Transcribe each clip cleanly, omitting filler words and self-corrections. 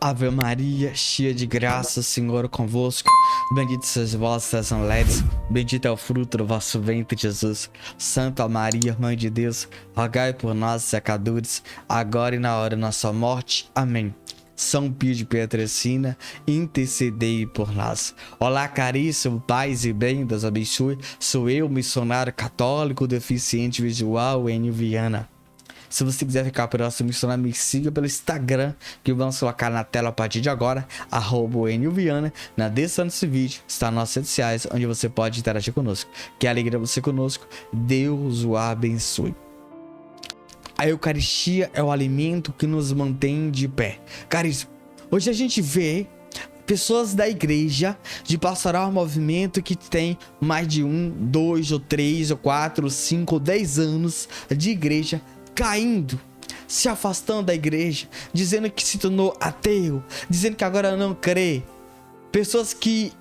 Ave Maria, cheia de graça, o Senhor é convosco. Bendita sois vós entre as mulheres, bendito é o fruto do vosso ventre, Jesus. Santa Maria, Mãe de Deus, rogai por nós, pecadores, agora e na hora da nossa morte. Amém. São Pio de Pietrelcina, intercedei por nós. Olá, caríssimo, paz e bem, Deus abençoe. Sou eu, missionário católico deficiente visual, Enio Viana. Se você quiser ficar próximo, missionário, me siga pelo Instagram, que vamos colocar na tela a partir de agora, @EnioViana. Na descrição desse vídeo está nossas redes sociais, onde você pode interagir conosco. Que alegria você conosco. Deus o abençoe. A Eucaristia é o alimento que nos mantém de pé. Caríssimo, hoje a gente vê pessoas da igreja de pastoral, movimento que tem mais de 1, 2, ou 3, ou 4, ou 5, ou 10 anos de igreja, caindo, se afastando da igreja, dizendo que se tornou ateu, dizendo que agora não crê. Pessoas que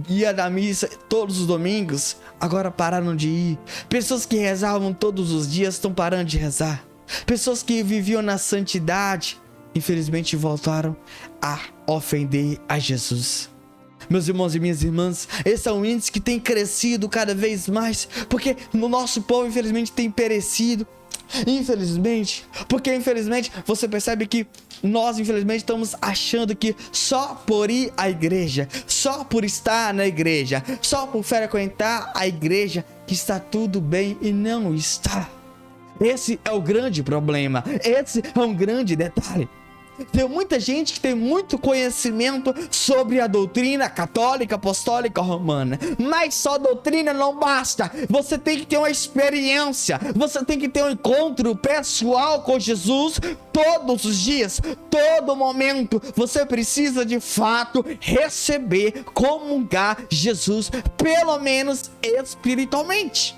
ia da missa todos os domingos, agora pararam de ir. Pessoas que rezavam todos os dias estão parando de rezar. Pessoas que viviam na santidade, infelizmente voltaram a ofender a Jesus. Meus irmãos e minhas irmãs, esse é um índice que tem crescido cada vez mais, porque no nosso povo, infelizmente, tem perecido. Infelizmente, porque infelizmente você percebe que nós, infelizmente, estamos achando que só por ir à igreja, só por estar na igreja, só por frequentar a igreja, que está tudo bem, e não está. Esse é o grande problema, esse é um grande detalhe. Tem muita gente que tem muito conhecimento sobre a doutrina católica, apostólica, romana, mas só doutrina não basta. Você tem que ter uma experiência, você tem que ter um encontro pessoal com Jesus todos os dias, todo momento. Você precisa de fato receber, comungar Jesus, pelo menos espiritualmente.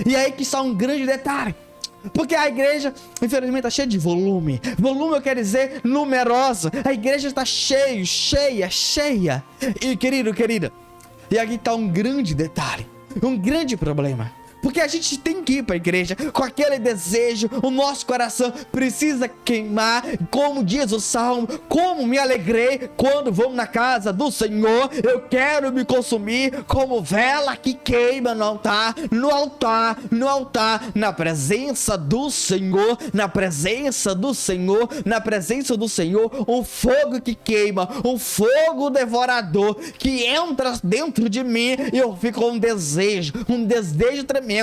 E aí que está um grande detalhe. Porque a igreja, infelizmente, está cheia de volume. Volume eu quero dizer numerosa. A igreja está cheia. E querida, e aqui está um grande detalhe, um grande problema. Porque a gente tem que ir para a igreja com aquele desejo, o nosso coração precisa queimar, como diz o Salmo, como me alegrei quando vamos na casa do Senhor. Eu quero me consumir como vela que queima no altar, na presença do Senhor, um fogo que queima, um fogo devorador que entra dentro de mim, e eu fico com um desejo tremendo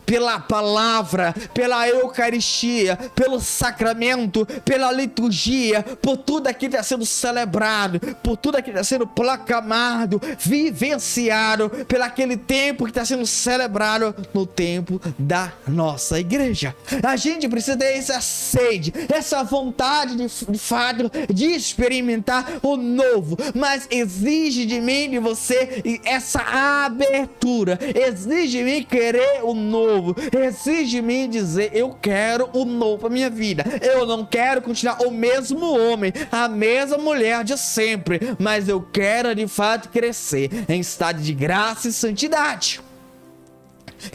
pela palavra, pela Eucaristia, pelo sacramento, pela liturgia, por tudo aquilo que está sendo celebrado, por tudo aquilo que está sendo proclamado, vivenciado, pelo aquele tempo que está sendo celebrado no tempo da nossa igreja. A gente precisa ter essa sede, essa vontade de fato de experimentar o novo, mas exige de mim, de você, essa abertura, exige de mim querer o novo, exige de mim dizer: eu quero o novo para minha vida. Eu não quero continuar o mesmo homem, a mesma mulher de sempre, mas eu quero de fato crescer em estado de graça e santidade.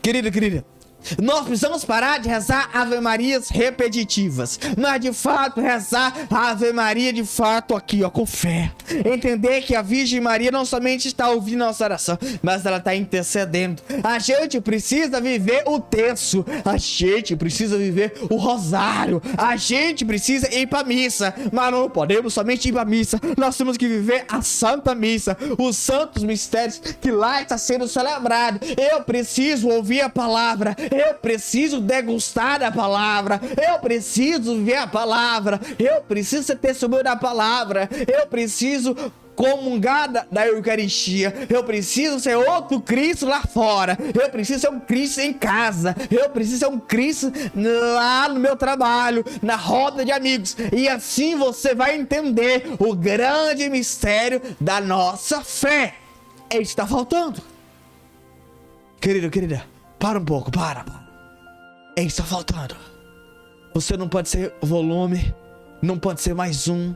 Querida, nós precisamos parar de rezar Ave Marias repetitivas, mas de fato rezar a Ave Maria de fato aqui, ó, com fé. Entender que a Virgem Maria não somente está ouvindo nossa oração, mas ela está intercedendo. A gente precisa viver o terço, a gente precisa viver o rosário, a gente precisa ir para missa, mas não podemos somente ir para missa, nós temos que viver a Santa Missa, os santos mistérios que lá está sendo celebrado. Eu preciso ouvir a palavra, eu preciso degustar a palavra, eu preciso ver a palavra, eu preciso ser testemunho da palavra, eu preciso comungar da Eucaristia, eu preciso ser outro Cristo lá fora, eu preciso ser um Cristo em casa, eu preciso ser um Cristo lá no meu trabalho, na roda de amigos. E assim você vai entender o grande mistério da nossa fé. É isso que está faltando. Querida, para um pouco, para. É isso que está faltando. Você não pode ser volume, não pode ser mais um,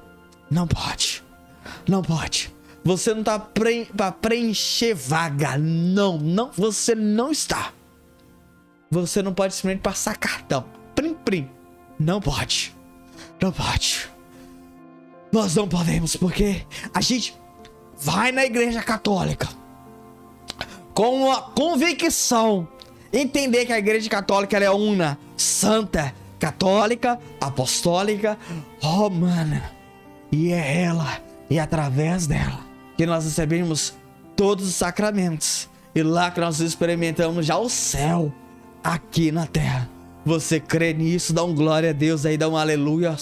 não pode. Você não está para preencher vaga, não, você não está. Você não pode simplesmente passar cartão, prim, não pode. Nós não podemos, porque a gente vai na igreja católica com uma convicção, entender que a igreja católica ela é una, santa, católica, apostólica, romana. E é ela, e através dela, que nós recebemos todos os sacramentos. E lá que nós experimentamos já o céu aqui na terra. Você crê nisso? Dá um glória a Deus aí, dá um aleluia.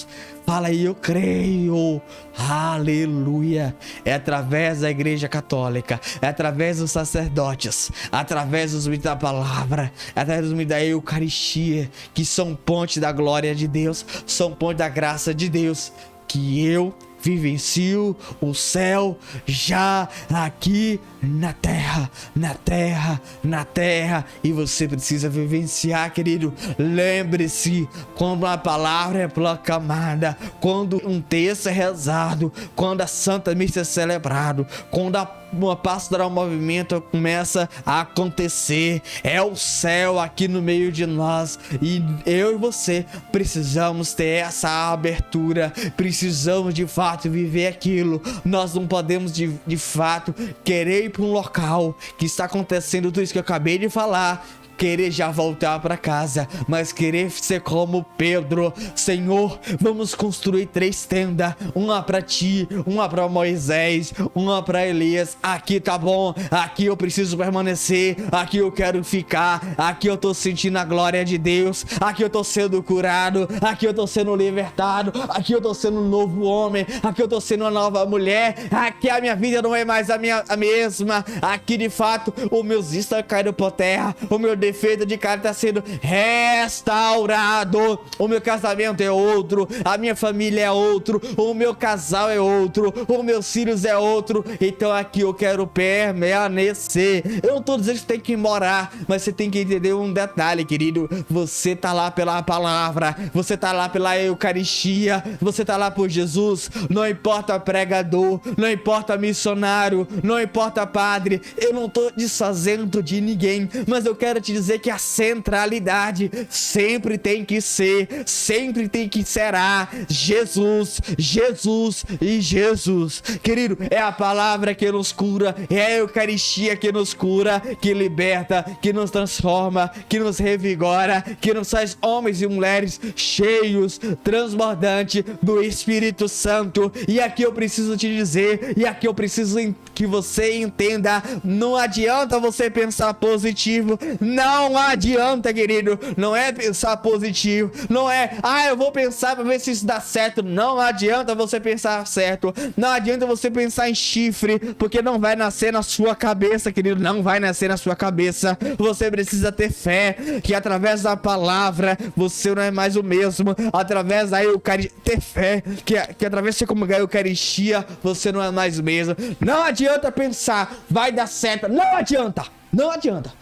Fala aí, eu creio. Aleluia. É através da igreja católica, é através dos sacerdotes, através dos mitos da palavra, é através dos mitos da Eucaristia, que são ponte da glória de Deus, são ponte da graça de Deus, que eu vivencio o céu já aqui na terra, na terra, na terra. E você precisa vivenciar, querido. Lembre-se, quando a palavra é proclamada, quando um texto é rezado, quando a Santa Missa é celebrado, quando uma pastoral movimento começa a acontecer, é o céu aqui no meio de nós. E eu e você precisamos ter essa abertura, precisamos de fato viver aquilo. Nós não podemos de fato querer ir para um local que está acontecendo tudo isso que eu acabei de falar, querer já voltar para casa, mas querer ser como Pedro. Senhor, vamos construir 3 tendas, uma para ti, uma para Moisés, uma para Elias. Aqui tá bom, aqui eu preciso permanecer, aqui eu quero ficar, aqui eu tô sentindo a glória de Deus, aqui eu tô sendo curado, aqui eu tô sendo libertado, aqui eu tô sendo um novo homem, aqui eu tô sendo uma nova mulher, aqui a minha vida não é mais a mesma, aqui de fato os meus istas caíram por terra, o meu defeito de cara está sendo restaurado, o meu casamento é outro, a minha família é outro, o meu casal é outro, os meus filhos é outro. Então aqui eu quero permanecer. Eu não tô dizendo que você tem que morar, mas você tem que entender um detalhe, querido. Você tá lá pela palavra, você tá lá pela Eucaristia, você tá lá por Jesus. Não importa pregador, não importa missionário, não importa padre. Eu não tô desfazendo de ninguém, mas eu quero te dizer que a centralidade sempre tem que ser, sempre tem que será Jesus, Jesus e Jesus. Querido, é a palavra que nos cura, é a Eucaristia que nos cura, que liberta, que nos transforma, que nos revigora, que nos faz homens e mulheres cheios, transbordantes do Espírito Santo. E aqui eu preciso te dizer, e aqui eu preciso que você entenda, não adianta você pensar positivo, não adianta, querido, não é pensar positivo, não é, eu vou pensar pra ver se isso dá certo. Não adianta você pensar certo, não adianta você pensar em chifre, porque não vai nascer na sua cabeça, querido, não vai nascer na sua cabeça. Você precisa ter fé, que através da palavra, você não é mais o mesmo, através da Eucaristia, ter fé, que através de você comungar a Eucaristia, você não é mais o mesmo. Não adianta pensar, vai dar certo, não adianta. Não adianta.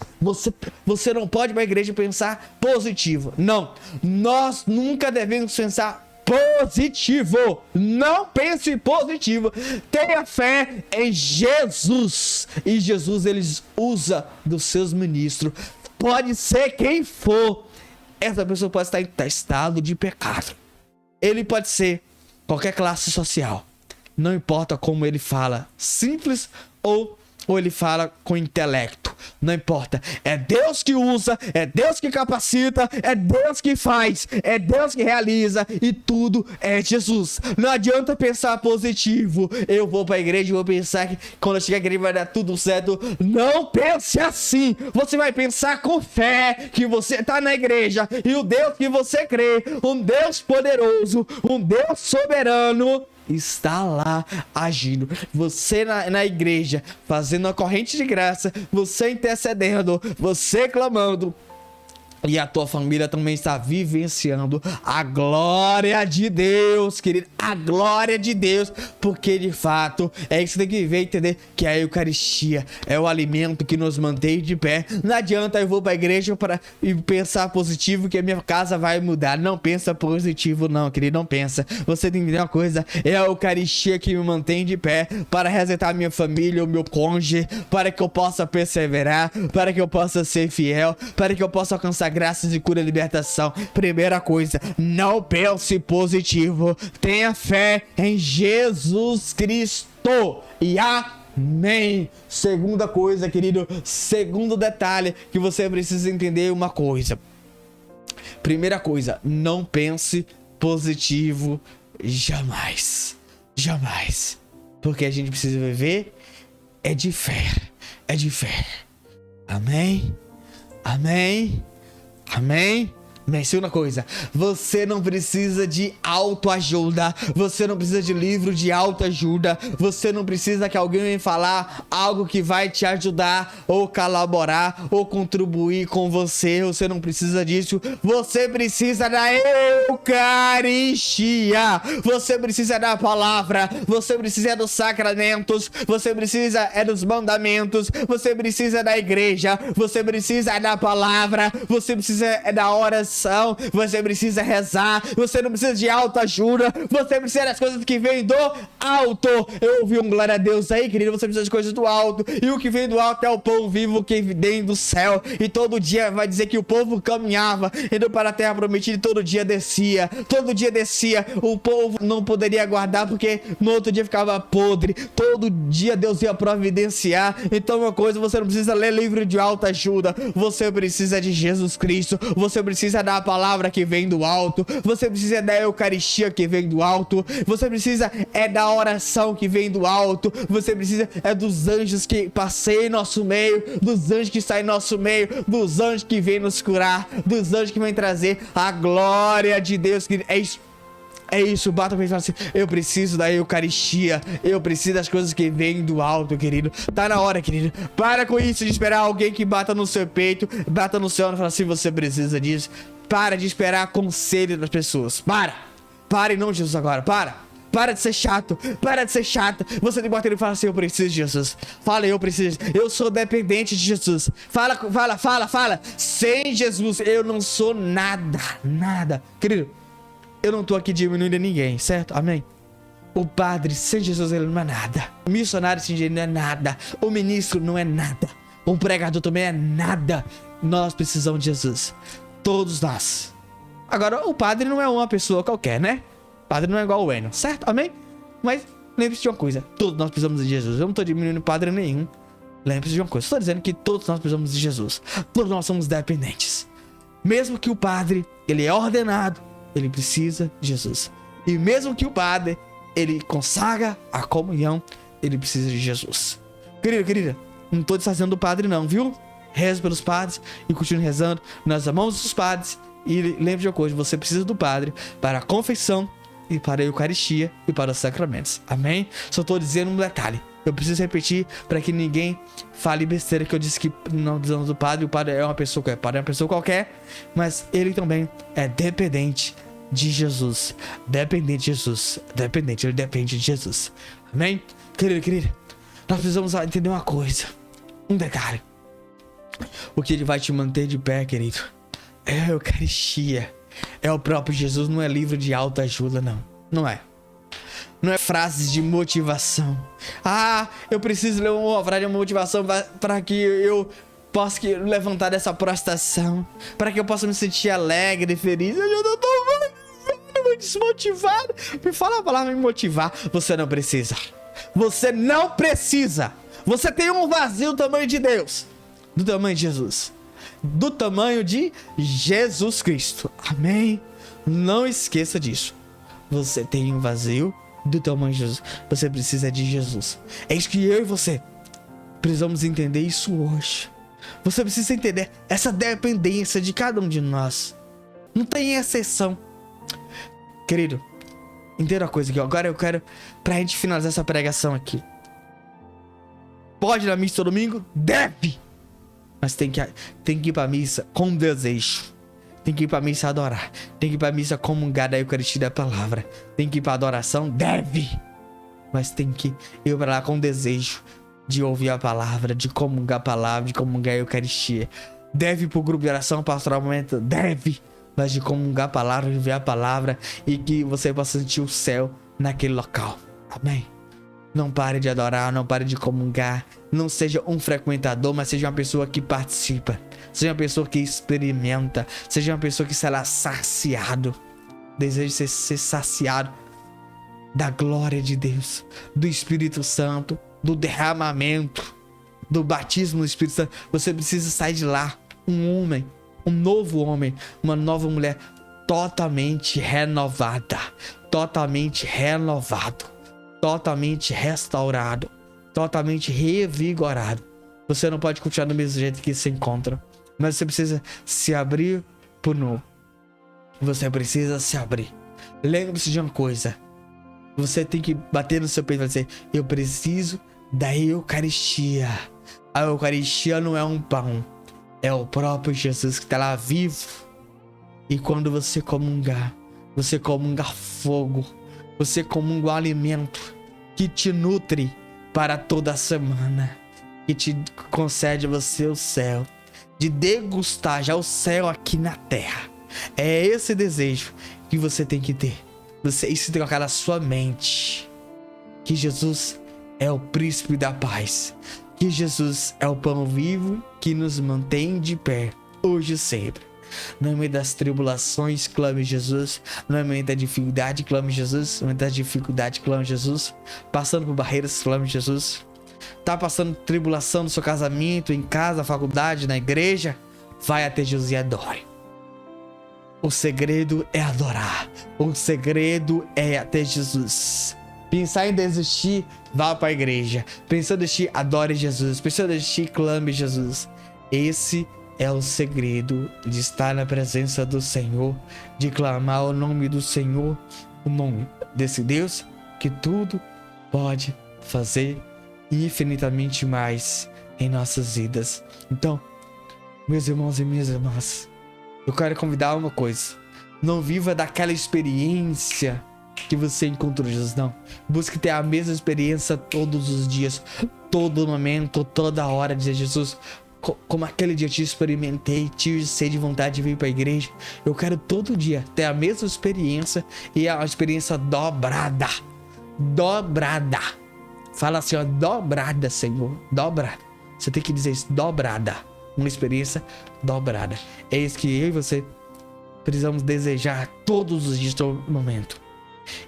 Você não pode ir para a igreja pensar positivo. Não. Nós nunca devemos pensar positivo. Não pense positivo. Tenha fé em Jesus. E Jesus, ele usa dos seus ministros. Pode ser quem for. Essa pessoa pode estar em estado de pecado. Ele pode ser qualquer classe social. Não importa como ele fala. Simples ou ele fala com intelecto, não importa, é Deus que usa, é Deus que capacita, é Deus que faz, é Deus que realiza, e tudo é Jesus. Não adianta pensar positivo, eu vou pra igreja e vou pensar que quando eu chegar à igreja vai dar tudo certo. Não pense assim, você vai pensar com fé que você tá na igreja, e o Deus que você crê, um Deus poderoso, um Deus soberano, está lá agindo. Você na igreja fazendo a corrente de graça, você intercedendo, você clamando, e a tua família também está vivenciando a glória de Deus, querido, a glória de Deus, porque de fato é isso que tem que viver e entender, que a Eucaristia é o alimento que nos mantém de pé. Não adianta eu vou para a igreja para pensar positivo que a minha casa vai mudar. Não pensa positivo não, querido, não pensa. Você tem que entender uma coisa, é a Eucaristia que me mantém de pé para resetar a minha família, o meu cônjuge, para que eu possa perseverar, para que eu possa ser fiel, para que eu possa alcançar graças de cura e libertação. Primeira coisa, não pense positivo, tenha fé em Jesus Cristo. E amém. Segunda coisa, querido, segundo detalhe que você precisa entender uma coisa. Primeira coisa, não pense positivo jamais. Jamais. Porque a gente precisa viver é de fé. É de fé. Amém? Amém? Amém? Mas segunda coisa, você não precisa de autoajuda, você não precisa de livro de autoajuda, você não precisa que alguém venha falar algo que vai te ajudar, ou colaborar, ou contribuir com você não precisa disso, você precisa da Eucaristia, você precisa da palavra, você precisa dos sacramentos, você precisa dos mandamentos, você precisa da igreja, você precisa da palavra, você precisa da oração, você precisa rezar, você não precisa de autoajuda, você precisa das coisas que vêm do alto. Eu ouvi um glória a Deus aí, querido, você precisa de coisas do alto, e o que vem do alto é o pão vivo que vem do céu, e todo dia vai dizer que o povo caminhava, indo para a terra prometida, e todo dia descia, o povo não poderia guardar, porque no outro dia ficava podre, todo dia Deus ia providenciar. Então uma coisa, você não precisa ler livro de autoajuda, você precisa de Jesus Cristo, você precisa da palavra que vem do alto, você precisa da Eucaristia que vem do alto, você precisa da oração que vem do alto, você precisa dos anjos que passeiam em nosso meio, dos anjos que saem em nosso meio, dos anjos que vêm nos curar, dos anjos que vêm trazer a glória de Deus. É isso, bata pra falar assim, eu preciso da Eucaristia, eu preciso das coisas que vêm do alto, querido. Tá na hora, querido. Para com isso de esperar alguém que bata no seu peito, bata no céu e fala assim, você precisa disso. Para de esperar conselho das pessoas. Para em nome de Jesus agora, para de ser chato, Você tem que bater e falar assim, eu preciso de Jesus. Fala, eu preciso, eu sou dependente de Jesus. Fala. Sem Jesus eu não sou nada. Querido, eu não tô aqui diminuindo ninguém, certo? Amém? O padre sem Jesus ele não é nada. O missionário sem Jesus não é nada. O ministro não é nada. O pregador também é nada. Nós precisamos de Jesus. Todos nós. Agora, o padre não é uma pessoa qualquer, né? O padre não é igual o Eno, certo? Amém? Mas lembre-se de uma coisa. Todos nós precisamos de Jesus. Eu não tô diminuindo padre nenhum. Lembre-se de uma coisa. Estou dizendo que todos nós precisamos de Jesus. Todos nós somos dependentes. Mesmo que o padre, ele é ordenado, ele precisa de Jesus. E mesmo que o padre, ele consagra a comunhão, ele precisa de Jesus. Querida, não tô desfazendo do padre não, viu? Reze pelos padres e continue rezando. Nós amamos os padres. E lembre de uma coisa, você precisa do padre para a confissão e para a Eucaristia e para os sacramentos. Amém? Só tô dizendo um detalhe. Eu preciso repetir para que ninguém fale besteira que eu disse que não precisamos do padre. O padre é uma pessoa qualquer. O padre é uma pessoa qualquer, mas ele também é dependente de Jesus. Dependente, ele depende de Jesus. Amém? Querida, nós precisamos entender uma coisa. Um detalhe. O que ele vai te manter de pé, querido, é a Eucaristia. É o próprio Jesus, não é livro de autoajuda, não. Não é. Não é frases de motivação. Ah, eu preciso ler uma frase de motivação para que eu possa levantar dessa prostração. Para que eu possa me sentir alegre e feliz. Eu não tô desmotivado. Me fala a palavra me motivar. Você não precisa. Você não precisa. Você tem um vazio do tamanho de Deus. Do tamanho de Jesus. Do tamanho de Jesus Cristo. Amém? Não esqueça disso. Você tem um vazio do tamanho de Jesus. Você precisa de Jesus. É isso que eu e você precisamos entender isso hoje. Você precisa entender essa dependência de cada um de nós. Não tem exceção. Querido, entenda uma coisa aqui. Agora eu quero, pra gente finalizar essa pregação aqui. Pode ir na missa todo domingo? Deve! Mas tem que ir pra missa com desejo. Tem que ir pra missa adorar. Tem que ir pra missa comungar da Eucaristia da palavra. Tem que ir pra adoração? Deve! Mas tem que ir pra lá com desejo de ouvir a palavra, de comungar a palavra, de comungar a Eucaristia. Deve ir pro grupo de oração pastoral momento? Deve! Mas de comungar a palavra, de ver a palavra e que você possa sentir o céu naquele local. Amém? Não pare de adorar, não pare de comungar. Não seja um frequentador, mas seja uma pessoa que participa. Seja uma pessoa que experimenta. Seja uma pessoa que será saciado. Deseja ser saciado da glória de Deus, do Espírito Santo, do derramamento, do batismo do Espírito Santo. Você precisa sair de lá um homem, um novo homem, uma nova mulher, totalmente renovada, totalmente renovado, totalmente restaurado, totalmente revigorado. Você não pode continuar do mesmo jeito que se encontra, mas você precisa se abrir pro novo. Você precisa se abrir. Lembre-se de uma coisa. Você tem que bater no seu peito e dizer: eu preciso da Eucaristia. A Eucaristia não é um pão, é o próprio Jesus que está lá vivo. E quando você comunga fogo, você comunga o alimento que te nutre para toda a semana, que te concede a você o céu, de degustar já o céu aqui na terra. É esse desejo que você tem que ter. Você isso tem que colocar na sua mente, que Jesus é o príncipe da paz, que Jesus é o pão vivo que nos mantém de pé, hoje e sempre. No meio das tribulações, clame Jesus. No meio da dificuldade, clame Jesus. No meio da dificuldade, clame Jesus. Passando por barreiras, clame Jesus. Tá passando tribulação no seu casamento, em casa, na faculdade, na igreja, vai até Jesus e adore. O segredo é adorar. O segredo é até Jesus. Pensar em desistir, vá para a igreja. Pensou em desistir, adore Jesus. Pensou em desistir, clame Jesus. Esse é o segredo de estar na presença do Senhor, de clamar o nome do Senhor, o nome desse Deus que tudo pode fazer infinitamente mais em nossas vidas. Então, meus irmãos e minhas irmãs, eu quero convidar uma coisa: não viva daquela experiência que você encontrou Jesus, não. Busque ter a mesma experiência todos os dias, todo momento, toda hora, dizer: Jesus, como aquele dia eu te experimentei, tive sede de vontade de vir para a igreja, eu quero todo dia ter a mesma experiência, e a experiência dobrada. Fala assim, ó: dobrada, Senhor, dobrada. Você tem que dizer isso: dobrada. Uma experiência dobrada. É isso que eu e você precisamos desejar todos os dias, todo momento.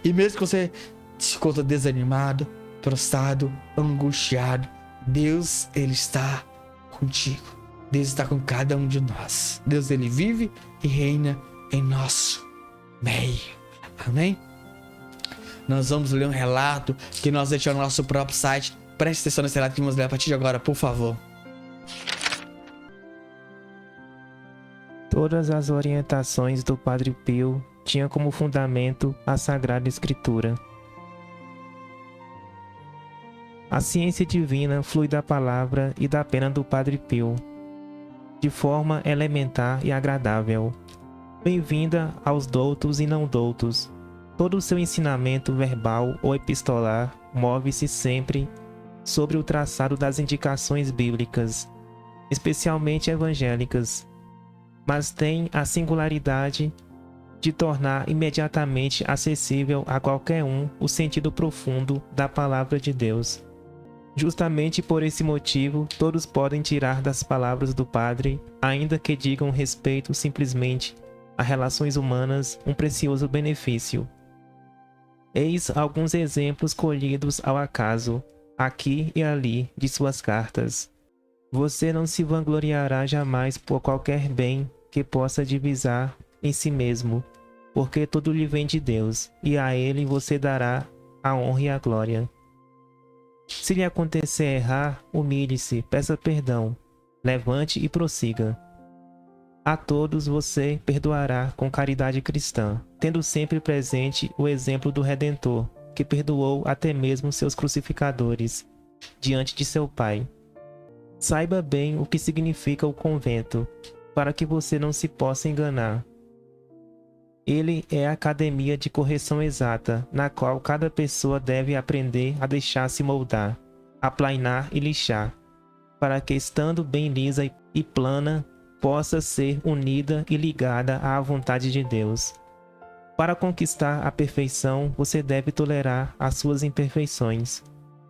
E mesmo que você se encontre desanimado, prostrado, angustiado, Deus, Ele está contigo. Deus está com cada um de nós. Deus, Ele vive e reina em nosso meio. Amém? Nós vamos ler um relato que nós deixamos no nosso próprio site. Preste atenção nesse relato que vamos ler a partir de agora, por favor. Todas as orientações do Padre Pio tinham como fundamento a Sagrada Escritura. A ciência divina flui da palavra e da pena do Padre Pio, de forma elementar e agradável. Bem-vinda aos doutos e não doutos. Todo o seu ensinamento verbal ou epistolar move-se sempre sobre o traçado das indicações bíblicas, especialmente evangélicas, mas tem a singularidade de tornar imediatamente acessível a qualquer um o sentido profundo da palavra de Deus. Justamente por esse motivo, todos podem tirar das palavras do Padre, ainda que digam respeito simplesmente a relações humanas, um precioso benefício. Eis alguns exemplos colhidos ao acaso, aqui e ali, de suas cartas. Você não se vangloriará jamais por qualquer bem que possa divisar em si mesmo, porque tudo lhe vem de Deus, e a Ele você dará a honra e a glória. Se lhe acontecer errar, humilhe-se, peça perdão, levante e prossiga. A todos você perdoará com caridade cristã, tendo sempre presente o exemplo do Redentor, que perdoou até mesmo seus crucificadores, diante de seu Pai. Saiba bem o que significa o convento, para que você não se possa enganar. Ele é a academia de correção exata, na qual cada pessoa deve aprender a deixar-se moldar, aplainar e lixar, para que, estando bem lisa e plana, possa ser unida e ligada à vontade de Deus. Para conquistar a perfeição, você deve tolerar as suas imperfeições.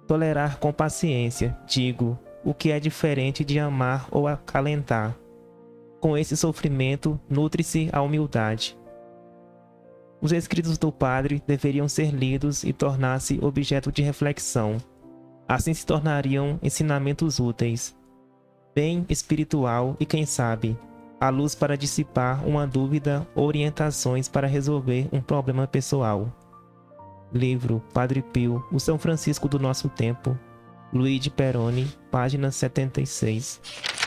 Tolerar com paciência, digo, o que é diferente de amar ou acalentar. Com esse sofrimento, nutre-se a humildade. Os escritos do padre deveriam ser lidos e tornar-se objeto de reflexão. Assim se tornariam ensinamentos úteis, bem espiritual e, quem sabe, a luz para dissipar uma dúvida ou orientações para resolver um problema pessoal. Livro Padre Pio, o São Francisco do Nosso Tempo, Luigi Peroni, página 76.